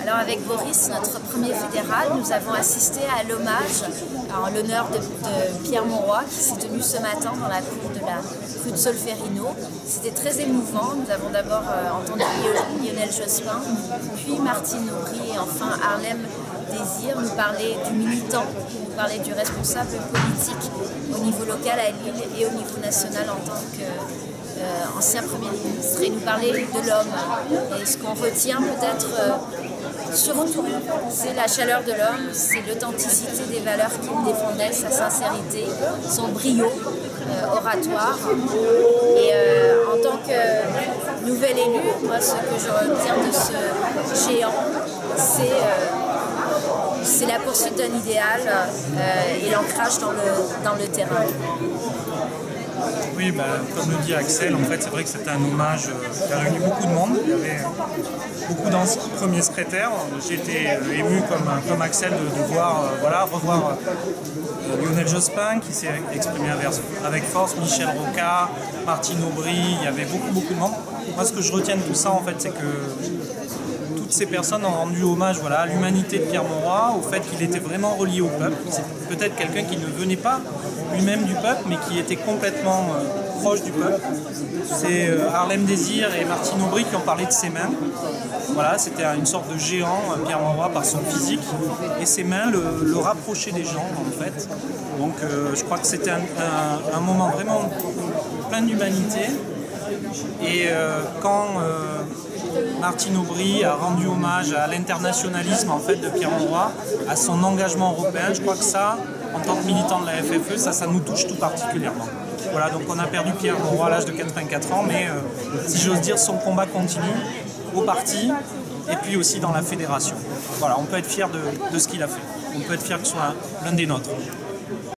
Alors avec Boris, notre premier fédéral, nous avons assisté à l'hommage en l'honneur de Pierre Mauroy qui s'est tenu ce matin dans la cour de la rue de Solferino. C'était très émouvant. Nous avons d'abord entendu Lionel Jospin, puis Martine Aubry et enfin Harlem Désir nous parler du militant, nous parler du responsable politique au niveau local à Lille et au niveau national en tant qu'ancien Premier ministre, et nous parler de l'homme. Et ce qu'on retient peut-être surtout, c'est la chaleur de l'homme, c'est l'authenticité des valeurs qu'il défendait, sa sincérité, son brio oratoire. Et en tant que nouvel élu, moi ce que je retiens de ce géant, c'est la poursuite d'un idéal et l'ancrage dans le terrain. Oui, comme le dit Axel, en fait, c'est vrai que c'était un hommage qui a réuni beaucoup de monde. Il y avait beaucoup d'anciens premiers secrétaires. J'ai été ému comme Axel de revoir Lionel Jospin qui s'est exprimé avec force, Michel Rocard, Martine Aubry. Il y avait beaucoup de monde. Moi, ce que je retiens de tout ça, en fait, c'est que toutes ces personnes ont rendu hommage à l'humanité de Pierre Mauroy, au fait qu'il était vraiment relié au peuple. C'est peut-être quelqu'un qui ne venait pas lui-même du peuple, mais qui était complètement proche du peuple. C'est Harlem Désir et Martine Aubry qui ont parlé de ses mains. Voilà, c'était une sorte de géant, Pierre Mauroy, par son physique. Et ses mains le rapprochaient des gens, en fait. Donc je crois que c'était un moment vraiment plein d'humanité. Et quand Martine Aubry a rendu hommage à l'internationalisme en fait, de Pierre Mauroy, à son engagement européen, je crois que ça, en tant que militant de la FFE, ça nous touche tout particulièrement. Voilà, donc on a perdu Pierre Mauroy à l'âge de 84 ans, mais si j'ose dire, son combat continue au parti et puis aussi dans la fédération. Voilà, on peut être fier de ce qu'il a fait. On peut être fier que ce soit l'un des nôtres.